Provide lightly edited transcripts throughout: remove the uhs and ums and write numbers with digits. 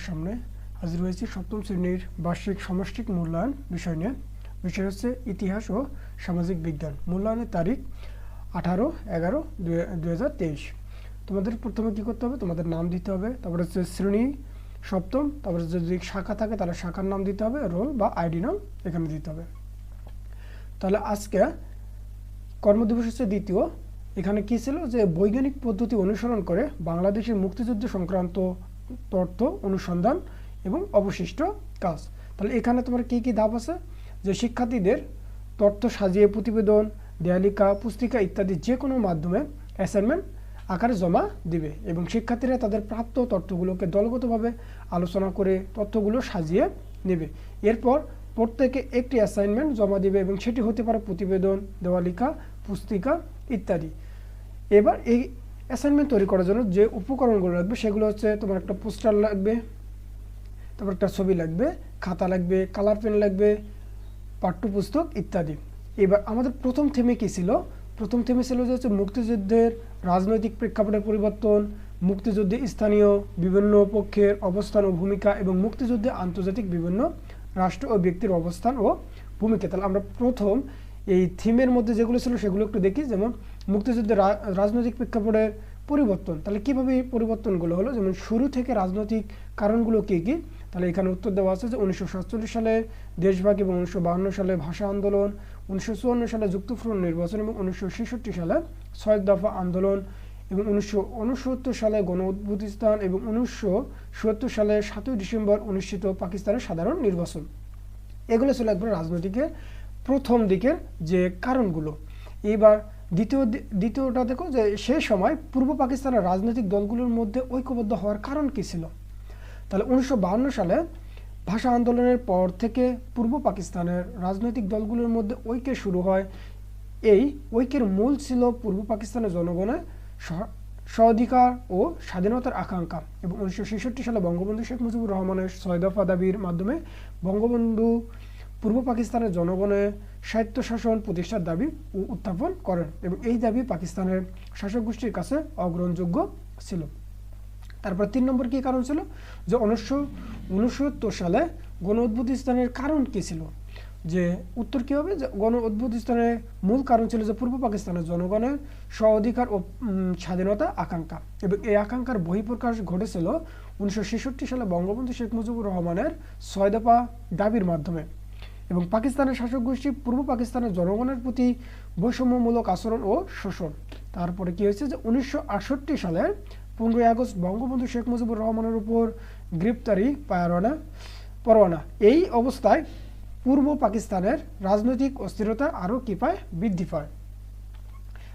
সামনে হাজির হয়েছি সপ্তম শ্রেণীর বার্ষিক সমষ্টিক মূল্যায়ন বিষয় নিয়ে। বিষয় হচ্ছে ইতিহাস ও সামাজিক বিজ্ঞান। মূল্যায়নের তারিখ 18/11/2023। তোমাদের প্রথমে কী করতে হবে, তোমাদের নাম দিতে হবে, তারপরে হচ্ছে শ্রেণী সপ্তম, তারপরে যদি শাখা থাকে তাহলে শাখার নাম দিতে হবে, রোল বা আইডি নাম এখানে দিতে হবে। তাহলে আজকে কর্মদিবস হচ্ছে দ্বিতীয়। এখানে কী ছিল যে বৈজ্ঞানিক পদ্ধতি অনুসরণ করে বাংলাদেশের মুক্তিযুদ্ধ সংক্রান্ত তথ্য অনুসন্ধান এবং অবশিষ্ট কাজ। তাহলে এখানে তোমার কী কী ধাপ আছে, যে শিক্ষার্থীদের তথ্য সাজিয়ে প্রতিবেদন, দেয়ালিকা, পুস্তিকা ইত্যাদি যে কোনো মাধ্যমে অ্যাসাইনমেন্ট আকারে জমা দিবে এবং শিক্ষার্থীরা তাদের প্রাপ্ত তথ্যগুলোকে দলগতভাবে আলোচনা করে তথ্যগুলো সাজিয়ে নেবে। এরপর প্রত্যেকে একটি অ্যাসাইনমেন্ট জমা দিবে এবং সেটি হতে পারে প্রতিবেদন, দেওয়ালিকা, পুস্তিকা ইত্যাদি। এবার এই অ্যাসাইনমেন্ট তৈরি করার জন্য যে উপকরণগুলো লাগবে সেগুলো হচ্ছে তোমার একটা পোস্টার লাগবে, তারপর একটা ছবি লাগবে, খাতা লাগবে, কালার পেন লাগবে, পাঠ্যপুস্তক ইত্যাদি। এবার আমাদের প্রথম থেমে কী ছিল, প্রথম থেমে ছিল যে হচ্ছে মুক্তিযুদ্ধের রাজনৈতিক প্রেক্ষাপটের পরিবর্তন, মুক্তিযুদ্ধে স্থানীয় বিভিন্ন পক্ষের অবস্থান ও ভূমিকা এবং মুক্তিযুদ্ধে আন্তর্জাতিক বিভিন্ন রাষ্ট্র ও ব্যক্তির অবস্থান ও ভূমিকা। তাহলে আমরা প্রথম এই থিমের মধ্যে যেগুলো ছিল সেগুলো একটু দেখি। যেমন মুক্তিযুদ্ধের রাজনৈতিক প্রেক্ষাপটের পরিবর্তন, তাহলে কীভাবে এই পরিবর্তনগুলো হলো, যেমন শুরু থেকে রাজনৈতিক কারণগুলো কী কী। তাহলে এখানে উত্তর দেওয়া আছে যে 1947 সালে দেশভাগ এবং 1952 সালে ভাষা আন্দোলন, 1954 সালে যুক্তফ্রন্ট নির্বাচন এবং 1966 সালে 6 দফা আন্দোলন এবং 1969 সালে গণ অভ্যুত্থান এবং 1970 সালে 7 ডিসেম্বর অনুষ্ঠিত পাকিস্তানের সাধারণ নির্বাচন। এগুলো ছিল একবার রাজনৈতিকের প্রথম দিকের যে কারণগুলো। এবার দ্বিতীয়টা দেখো যে সেই সময় পূর্ব পাকিস্তানের রাজনৈতিক দলগুলোর মধ্যে ঐক্যবদ্ধ হওয়ার কারণ কী ছিল। তাহলে 1952 সালে ভাষা আন্দোলনের পর থেকে পূর্ব পাকিস্তানের রাজনৈতিক দলগুলোর মধ্যে ঐক্য শুরু হয়। এই ঐক্যের মূল ছিল পূর্ব পাকিস্তানের জনগণের স্বাধিকার ও স্বাধীনতার আকাঙ্ক্ষা এবং 1966 সালে বঙ্গবন্ধু শেখ মুজিবুর রহমানের 6 দফা দাবির মাধ্যমে বঙ্গবন্ধু পূর্ব পাকিস্তানের জনগণের স্বায়ত্তশাসন প্রতিষ্ঠার দাবি উত্থাপন করেন এবং এই দাবি পাকিস্তানের শাসক গোষ্ঠীর কাছে অগ্রহণযোগ্য ছিল। তারপর 3 নম্বর কী কারণ ছিল, যে 1969 সালে গণ অভ্যুত্থানের কারণ কী ছিল। যে উত্তর কী হবে, যে গণ অভ্যুত্থানের মূল কারণ ছিল যে পূর্ব পাকিস্তানের জনগণের স্ব-অধিকার ও স্বাধীনতা আকাঙ্ক্ষা এবং এই আকাঙ্ক্ষার বহিঃপ্রকাশ ঘটেছিল 1966 সালে বঙ্গবন্ধু শেখ মুজিবুর রহমানের 6 দফা দাবির মাধ্যমে এবং পাকিস্তানের শাসক গোষ্ঠী পূর্ব পাকিস্তানের জনগণের প্রতি বৈষম্যমূলক আচরণ ও শোষণ। তারপরে কী হয়েছে, যে 1968 সালের 15 আগস্ট বঙ্গবন্ধু শেখ মুজিবুর রহমানের উপর গ্রেপ্তারি পরোয়ানা। এই অবস্থায় পূর্ব পাকিস্তানের রাজনৈতিক অস্থিরতা আরও কী পায়, বৃদ্ধি পায়।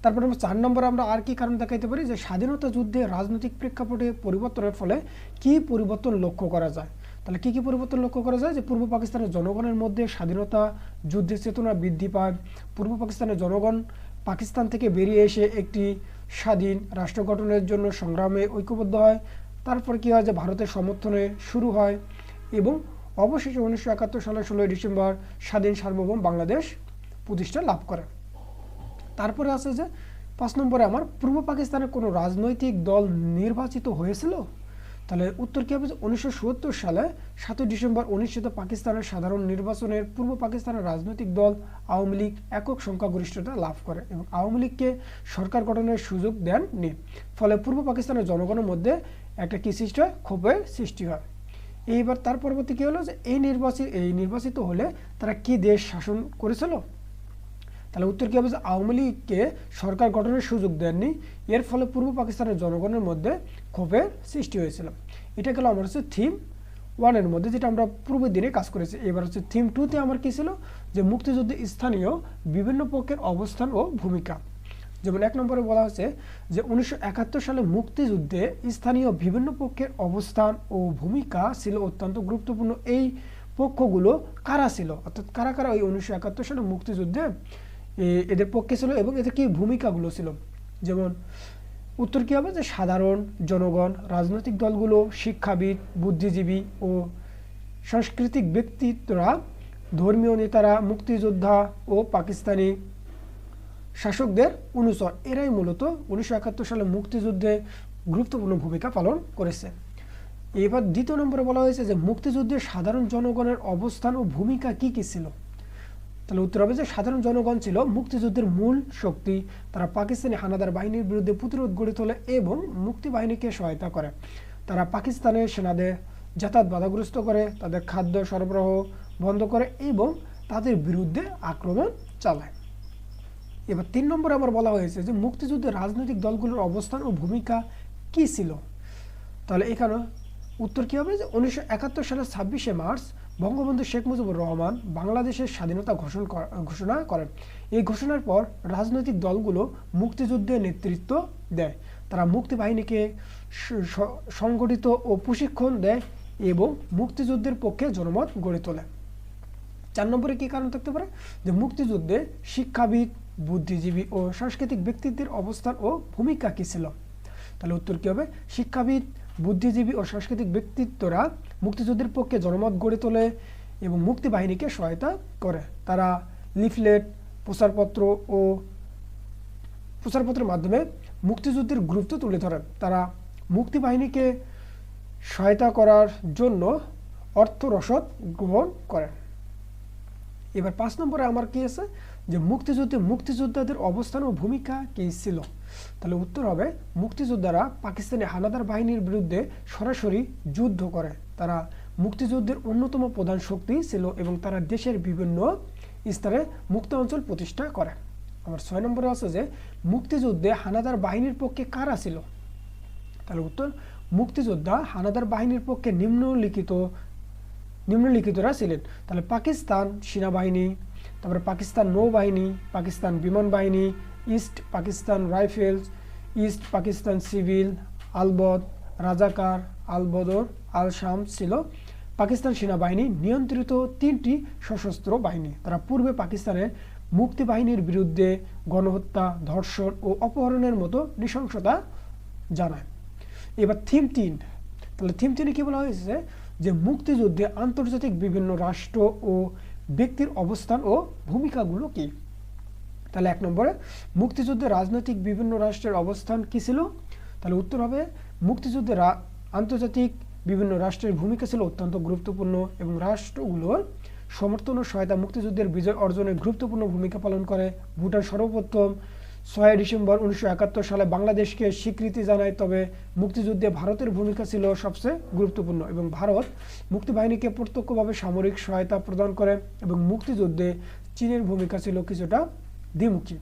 তারপরে 4 নম্বরে আমরা আর কি কারণ দেখাইতে পারি, যে স্বাধীনতা যুদ্ধে রাজনৈতিক প্রেক্ষাপটে পরিবর্তনের ফলে কি পরিবর্তন লক্ষ্য করা যায়। তাহলে কী কী পরিবর্তন লক্ষ্য করা যায়, যে পূর্ব পাকিস্তানের জনগণের মধ্যে স্বাধীনতা যুদ্ধের চেতনা বৃদ্ধি পায়, পূর্ব পাকিস্তানের জনগণ পাকিস্তান থেকে বেরিয়ে এসে একটি স্বাধীন রাষ্ট্র গঠনের জন্য সংগ্রামে ঐক্যবদ্ধ হয়। তারপর কী হয়, যে ভারতের সমর্থনে শুরু হয় এবং অবশেষে 1971 সালের 16 ডিসেম্বর স্বাধীন সার্বভৌম বাংলাদেশ প্রতিষ্ঠা লাভ করে। তারপরে আছে যে 5 নম্বরে আমার পূর্ব পাকিস্তানের কোনো রাজনৈতিক দল নির্বাচিত হয়েছিল। তাহলে উত্তর কী হবে, যে 1970 সালে 7 ডিসেম্বর অনুষ্ঠিত পাকিস্তানের সাধারণ নির্বাচনের পূর্ব পাকিস্তানের রাজনৈতিক দল আওয়ামী লীগ একক সংখ্যাগরিষ্ঠতা লাভ করে এবং আওয়ামী লীগকে সরকার গঠনের সুযোগ দেননি। ফলে পূর্ব পাকিস্তানের জনগণের মধ্যে একটা কী সৃষ্টি হয়, ক্ষোভের সৃষ্টি হয়। এইবার তার পরবর্তী কী হলো, যে এই নির্বাচিত হলে তারা কি দেশ শাসন করেছিল। তাহলে উত্তর কী হবে, যে আওয়ামী লীগকে সরকার গঠনের সুযোগ দেননি। এর ফলে পূর্ব পাকিস্তানের জনগণের মধ্যে ক্ষোভের সৃষ্টি হয়েছিল। এটা গেল আমার হচ্ছে থিম 1-এর মধ্যে, যেটা আমরা পূর্বের দিনে কাজ করেছি। এবার হচ্ছে থিম 2-তে আমার কী ছিল, যে মুক্তিযুদ্ধে স্থানীয় বিভিন্ন পক্ষের অবস্থান ও ভূমিকা। যেমন 1 নম্বরে বলা হচ্ছে যে 1971 সালে মুক্তিযুদ্ধে স্থানীয় বিভিন্ন পক্ষের অবস্থান ও ভূমিকা ছিল অত্যন্ত গুরুত্বপূর্ণ। এই পক্ষগুলো কারা ছিল, অর্থাৎ কারা কারা ওই 1971 সালে মুক্তিযুদ্ধে এদের পক্ষে ছিল এবং এদের কি ভূমিকাগুলো ছিল। যেমন উত্তর কী হবে, যে সাধারণ জনগণ, রাজনৈতিক দলগুলো, শিক্ষাবিদ, বুদ্ধিজীবী ও সাংস্কৃতিক ব্যক্তিত্বরা, ধর্মীয় নেতারা, মুক্তিযোদ্ধা ও পাকিস্তানি শাসকদের অনুচর, এরাই মূলত 1971 সালে মুক্তিযুদ্ধে গুরুত্বপূর্ণ ভূমিকা পালন করেছে। এবার দ্বিতীয় নম্বরে বলা হয়েছে যে মুক্তিযুদ্ধে সাধারণ জনগণের অবস্থান ও ভূমিকা কি কি ছিল। তাহলে উত্তর হবে যে সাধারণ জনগণ ছিল মুক্তিযুদ্ধের মূল শক্তি। তারা পাকিস্তানি হানাদার বাহিনীর বিরুদ্ধে প্রতিরোধ গড়ে তোলে এবং মুক্তি বাহিনীকে সহায়তা করে। তারা পাকিস্তানের সেনাদের যাতায়াত বাধাগ্রস্ত করে, তাদের খাদ্য সরবরাহ বন্ধ করে এবং তাদের বিরুদ্ধে আক্রমণ চালায়। এবার 3 নম্বরে আবার বলা হয়েছে যে মুক্তিযুদ্ধের রাজনৈতিক দলগুলোর অবস্থান ও ভূমিকা কি ছিল। তাহলে এখানে উত্তর কী হবে যে 1971 সালের 26শে মার্চ বঙ্গবন্ধু শেখ মুজিবুর রহমান বাংলাদেশের স্বাধীনতা ঘোষণা করেন। এই ঘোষণার পর রাজনৈতিক দলগুলো মুক্তিযুদ্ধে নেতৃত্ব দেয়। তারা মুক্তি বাহিনীকে সংগঠিত ও প্রশিক্ষণ দেয় এবং মুক্তিযুদ্ধের পক্ষে জনমত গড়ে তোলে। 4 নম্বরে কী কারণ থাকতে পারে যে মুক্তিযুদ্ধে শিক্ষাবিদ, বুদ্ধিজীবী ও সাংস্কৃতিক ব্যক্তিত্বের অবস্থান ও ভূমিকা কী ছিল। তাহলে উত্তর কী হবে, শিক্ষাবিদ, বুদ্ধিজীবী ও সাংস্কৃতিক ব্যক্তিত্বরা মুক্তিযুদ্ধের পক্ষে জনমত গড়ে তোলে এবং মুক্তি বাহিনীকে সহায়তা করে। তারা লিফলেট, প্রচারপত্রের মাধ্যমে মুক্তিযুদ্ধের গুরুত্ব তুলে ধরেন। তারা মুক্তি বাহিনীকে সহায়তা করার জন্য অর্থ রসদ গ্রহণ করেন। এবার 5 নম্বরে আমার কি আছে যে মুক্তিযুদ্ধে মুক্তিযোদ্ধাদের অবস্থান ও ভূমিকা কী ছিল। তাহলে উত্তর হবে মুক্তিযোদ্ধারা পাকিস্তানি হানাদার বাহিনীর বিরুদ্ধে সরাসরি যুদ্ধ করে। তারা মুক্তিযুদ্ধের অন্যতম প্রধান শক্তি ছিল এবং তারা দেশের বিভিন্ন স্তরে মুক্ত অঞ্চল প্রতিষ্ঠা করে। আমার 6 নম্বরে আছে যে মুক্তিযুদ্ধে হানাদার বাহিনীর পক্ষে কারা ছিল। তাহলে উত্তর, মুক্তিযোদ্ধা হানাদার বাহিনীর পক্ষে নিম্নলিখিতরা ছিলেন। তাহলে পাকিস্তান সেনাবাহিনী, তারপরে পাকিস্তান নৌবাহিনী, পাকিস্তান বিমান বাহিনী, east Pakistan rifles, east Pakistan civil, আলবদ, রাজাকার, আলবদর, আল শাম ছিল পাকিস্তান সেনাবাহিনী নিয়ন্ত্রিত 3টি সশস্ত্র বাহিনী। তারা পূর্বে পাকিস্তানের মুক্তি বাহিনীর বিরুদ্ধে গণহত্যা, ধর্ষণ ও অপহরণের মতো নৃশংসতা জানায়। এবার থিম 3, তাহলে থিম 3-এ কী বলা হয়েছে যে মুক্তিযুদ্ধে আন্তর্জাতিক বিভিন্ন রাষ্ট্র ও ব্যক্তির অবস্থান ও ভূমিকাগুলো কি। তাহলে 1 নম্বরে মুক্তিযুদ্ধে রাজনৈতিক বিভিন্ন রাষ্ট্রের অবস্থান কি ছিল। তাহলে উত্তর হবে মুক্তিযুদ্ধে আন্তর্জাতিক বিভিন্ন রাষ্ট্রের ভূমিকা ছিল অত্যন্ত গুরুত্বপূর্ণ এবং রাষ্ট্রগুলোর সমর্থন ও সহায়তা মুক্তিযুদ্ধের বিজয় অর্জনে গুরুত্বপূর্ণ ভূমিকা পালন করে। ভুটান সর্বপ্রথম 6 ডিসেম্বর 1971 সালে বাংলাদেশকে স্বীকৃতি জানায়, তবে মুক্তিযুদ্ধে ভারতের ভূমিকা ছিল সবচেয়ে গুরুত্বপূর্ণ এবং ভারত মুক্তিবাহিনীকে প্রত্যক্ষভাবে সামরিক সহায়তা প্রদান করে এবং মুক্তিযুদ্ধে চীনের ভূমিকা ছিল কিছুটা দ্বিমুখী।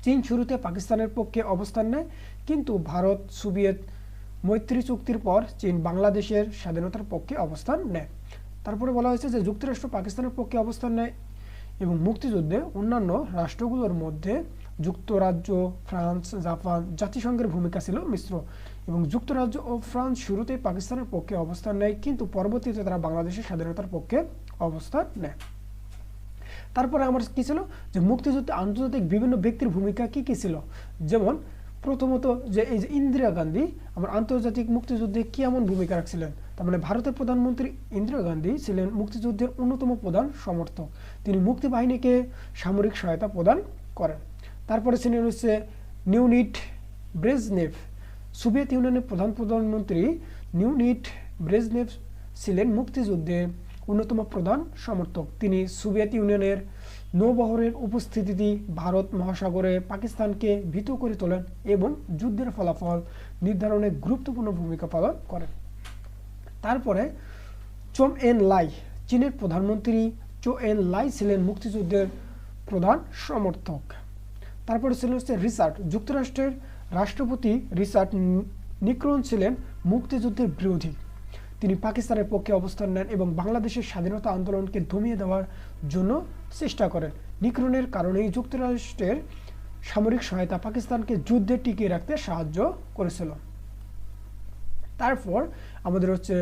চীন শুরুতে পাকিস্তানের পক্ষে অবস্থান নেয়, কিন্তু ভারত সোভিয়েত মৈত্রী চুক্তির পর চীন বাংলাদেশের স্বাধীনতার পক্ষে অবস্থান নেয়। তারপরে বলা হয়েছে যে যুক্তরাষ্ট্র পাকিস্তানের পক্ষে অবস্থান নেয় এবং মুক্তিযুদ্ধে অন্যান্য রাষ্ট্রগুলোর মধ্যে যুক্তরাজ্য, ফ্রান্স, জাপান, জাতিসংঘের ভূমিকা ছিল মিশ্র এবং যুক্তরাজ্য ও ফ্রান্স শুরুতেই পাকিস্তানের পক্ষে অবস্থান নেয়, কিন্তু পরবর্তীতে তারা বাংলাদেশের স্বাধীনতার পক্ষে অবস্থান নেয়। তারপরে আমার কি ছিল যে মুক্তিযুদ্ধে আন্তর্জাতিক বিভিন্ন ব্যক্তির ভূমিকা কি কি ছিল। যেমন প্রথমত যে এই যে ইন্দিরা গান্ধী আমার আন্তর্জাতিক মুক্তিযুদ্ধে কি এমন ভূমিকা রাখছিলেন। তার মানে ভারতের প্রধানমন্ত্রী ইন্দিরা গান্ধী ছিলেন মুক্তিযুদ্ধের অন্যতম প্রধান সমর্থক। তিনি মুক্তি বাহিনীকে সামরিক সহায়তা প্রদান করেন। তারপরে ছিলেন হচ্ছে লিওনিড ব্রেজনেভ, সোভিয়েত ইউনিয়নের প্রধানমন্ত্রী লিওনিড ব্রেজনেভ ছিলেন মুক্তিযুদ্ধের অন্যতম প্রধান সমর্থক। তিনি সোভিয়েত ইউনিয়নের নৌবহরের উপস্থিতি ভারত মহাসাগরে পাকিস্তানকে ভীত করে তোলেন এবং যুদ্ধের ফলাফল নির্ধারণে গুরুত্বপূর্ণ ভূমিকা পালন করেন। তারপরে চৌ এন লাই, চীনের প্রধানমন্ত্রী চৌ এন লাই ছিলেন মুক্তিযুদ্ধের প্রধান সমর্থক। তারপরে ছিল হচ্ছে রিচার্ড, যুক্তরাষ্ট্রের রাষ্ট্রপতি রিচার্ড নিক্সন ছিলেন মুক্তিযুদ্ধের বিরোধী। তিনি পাকিস্তানের পক্ষে অবস্থান নেন এবং বাংলাদেশের স্বাধীনতা আন্দোলনকে দমিয়ে দেওয়ার জন্য চেষ্টা করেন। নিক্সনের কারণেই যুক্তরাষ্ট্রের সামরিক সহায়তা পাকিস্তানকে যুদ্ধে টিকিয়ে রাখতে সাহায্য করেছিল। তারপর আমাদের হচ্ছে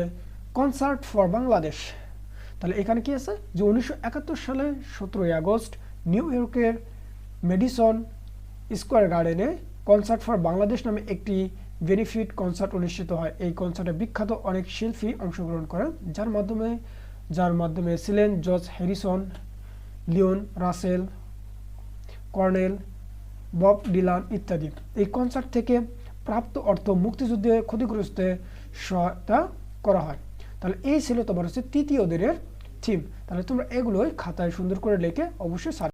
কনসার্ট ফর বাংলাদেশ। তাহলে এখানে কি আছে যে 1971 সালে 17 আগস্ট নিউ ইয়র্কের মেডিসন স্কোয়ার গার্ডেনে কনসার্ট ফর বাংলাদেশ নামে একটি বেনিফিট কনসার্ট অনুষ্ঠিত হয়। এই কনসার্টে বিখ্যাত অনেক শিল্পী অংশগ্রহণ করেন, যার মাধ্যমে ছিলেন George Harrison, Leon Russell, Cornell, Bob Dylan ইত্যাদি। এই কনসার্ট থেকে প্রাপ্ত অর্থ মুক্তিযুদ্ধে ক্ষতিগ্রস্তের সহায়তা করা হয়। তাহলে এই ছিল তোমার হচ্ছে তৃতীয় দিনের থিম। তাহলে তোমরা এগুলোই খাতায় সুন্দর করে লিখে অবশ্যই